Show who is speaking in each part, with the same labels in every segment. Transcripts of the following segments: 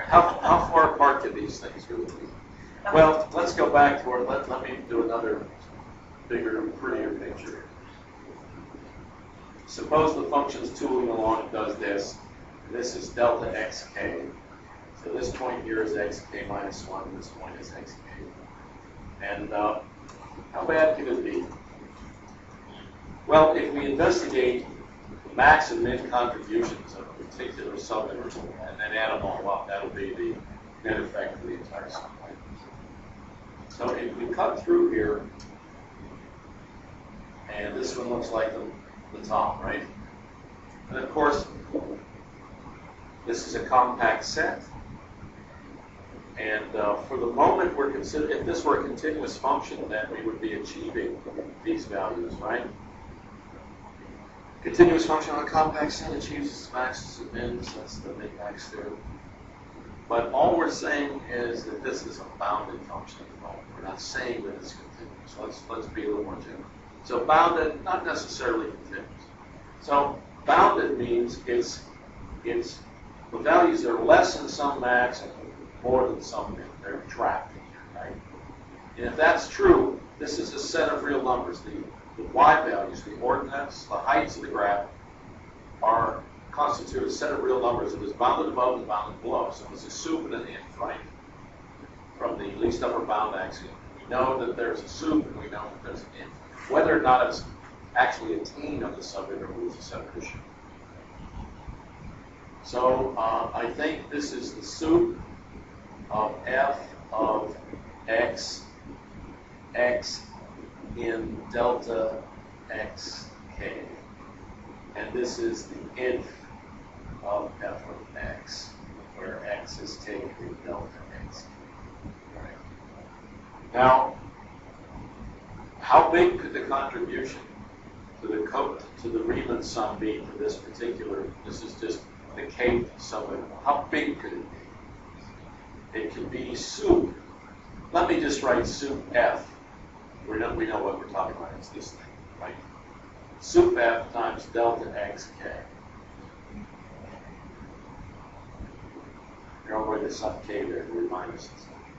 Speaker 1: How far apart can these things really be? Well, let's go back to let me do another bigger, prettier picture. Suppose the function's tooling along and does this. This is delta xk. So this point here is xk minus 1. This point is xk. And how bad can it be? Well, if we investigate the max and min contributions of a particular subinterval and then add them all up, that'll be the net effect of the entire subplane. So if we cut through here, and this one looks like the top, right? And of course, this is a compact set. And for the moment, we're considering, if this were a continuous function, then we would be achieving these values, right? Continuous function on a compact set achieves its maxes and mins. That's the min-max theorem. But all we're saying is that this is a bounded function at the moment. We're not saying that it's continuous. Let's be a little more general. So bounded, not necessarily continuous. So bounded means it's the values are less than some max and more than some min. They're trapped in here, right? And if that's true, this is a set of real numbers. The y values, the ordinates, the heights of the graph constitute a set of real numbers that is bounded above and bounded below. So it's a soup and an inf, right? From the least upper bound axiom. We know that there's a soup and we know that there's an inf. Whether or not it's actually attained on the subinterval is a separate issue. So I think this is the soup of f of x in delta xk. And this is the inf of f of x, where x is taken in delta xk. Right. Now, how big could the contribution to the Riemann sum be for this particular, this is just the kth subinterval. How big could it be? It could be soup. Let me just write soup f. We know what we're talking about. It's this thing, right? Soup f times delta xk. You're already the sub k there, the minuses.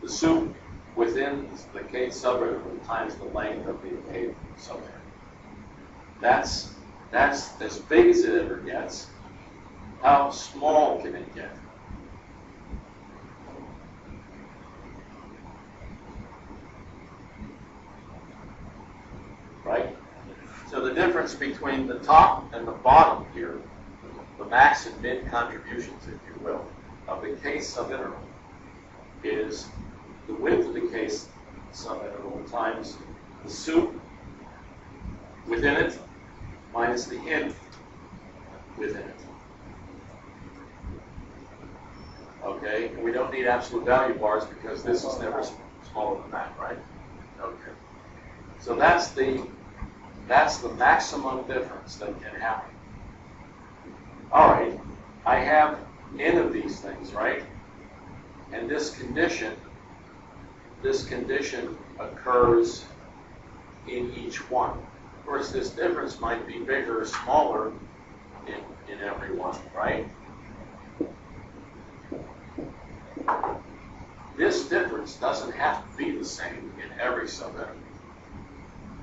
Speaker 1: The soup within the kth subinterval times the length of the kth subinterval. That's as big as it ever gets. How small can it get? Right? So the difference between the top and the bottom here, the max and min contributions, if you will, of the case subinterval is the width of the case subinterval times the soup within it minus the inf within it. Okay, and we don't need absolute value bars because this is never smaller than that, right? Okay. So that's the maximum difference that can happen. All right, I have n of these things, right? And this condition occurs in each one. Of course, this difference might be bigger or smaller in every one, right? This difference doesn't have to be the same in every subinterval.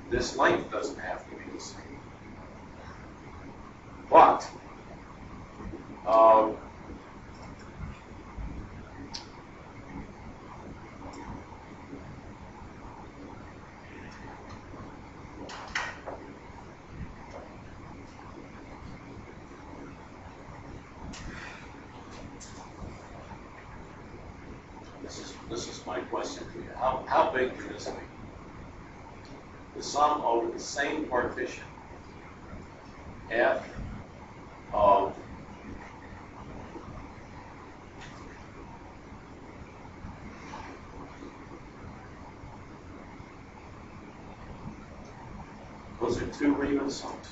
Speaker 1: This length doesn't have to be the same. But this is my question to you. How big can this be? The sum over the same partition, f of those are two Riemann sums.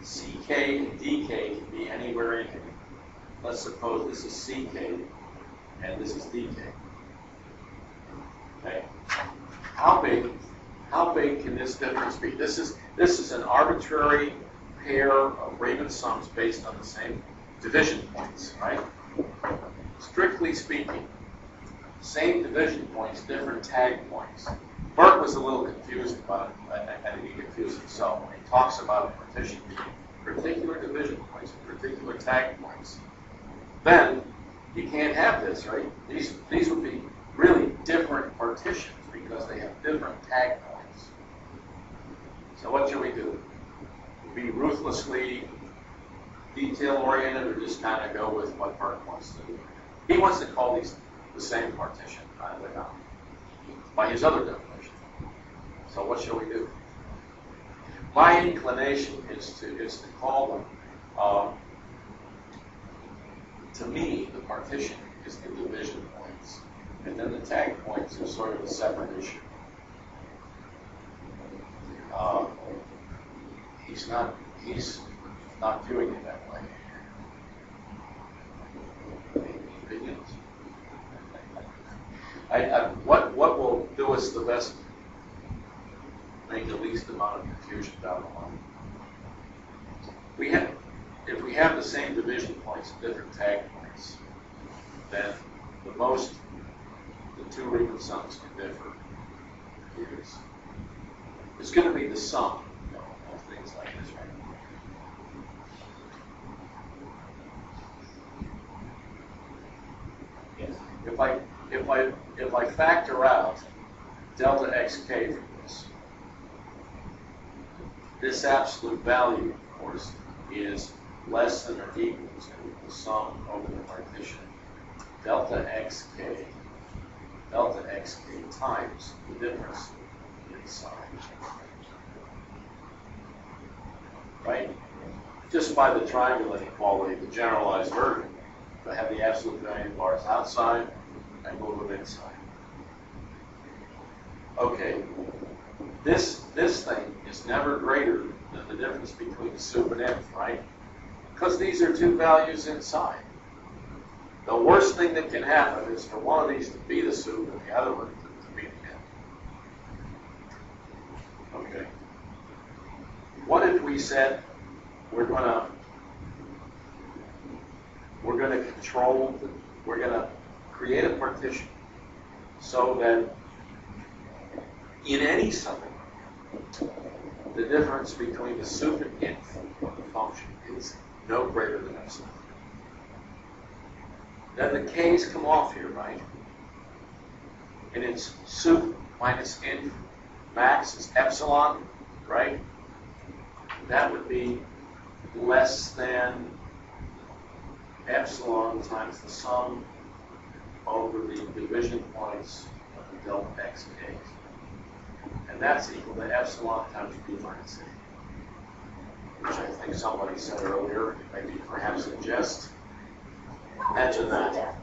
Speaker 1: CK and DK can be anywhere in here. Let's suppose this is CK and this is DK. Okay. How big can this difference be? This is an arbitrary pair of Riemann sums based on the same division points, right? Strictly speaking, same division points, different tag points. Bert was a little confused about it. I think he confused himself when he talks about a partition being particular division points and particular tag points. Then you can't have this, right? These would be really different partitions because they have different tag points. So what should we do? Be ruthlessly detail-oriented or just kind of go with what Bert wants to do? He wants to call these the same partition, by his other definition. So what shall we do? My inclination is to call them, to me, the partition is the division points. And then the tag points are sort of a separate issue. He's not viewing it that way. Any opinions? What will do us the best, make the least amount of confusion down the line? If we have the same division points and different tag points, then the two Riemann sums can differ. It's going to be the sum, of things like this, right? Yes. If I factor out delta xk from this absolute value, of course, is less than or equal to the sum over the partition delta xk times the difference in sign. Right? Just by the triangle inequality, the generalized version, I have the absolute value bars outside and move them inside. Okay, this thing is never greater than the difference between the sup and inf, right? Because these are two values inside. The worst thing that can happen is for one of these to be the sup and the other one to be the inf. Okay. What if we said we're gonna create a partition so that in any summing, the difference between the sup and inf of the function is no greater than epsilon. Then the k's come off here, right? And it's sup minus inf max is epsilon, right? That would be less than epsilon times the sum over the division points of the delta xk. And that's equal to epsilon times b minus a, which I think somebody said earlier, maybe perhaps in jest. Imagine that.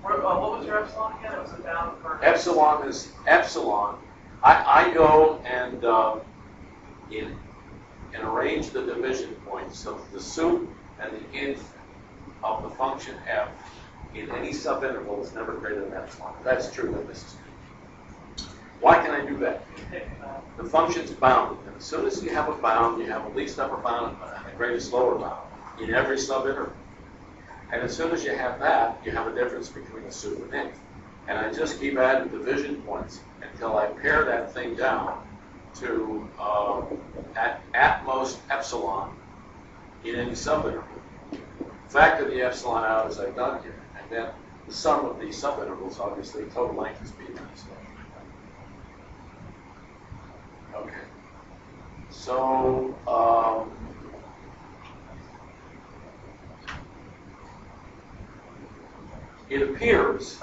Speaker 2: What was your epsilon again? Was it down for?
Speaker 1: Epsilon is epsilon. I go and arrange the division points so that the sup and the inf of the function f in any subinterval is never greater than epsilon. That's true, then this is true. Why can I do that? The function's bounded. And as soon as you have a bound, you have a least upper bound and a greatest lower bound in every subinterval. And as soon as you have that, you have a difference between the sup and inf. And I just keep adding division points until I pare that thing down to at most epsilon in any subinterval. Factor the epsilon out as I've done here, and then the sum of these subintervals, obviously, total length is b minus a. Okay. So it appears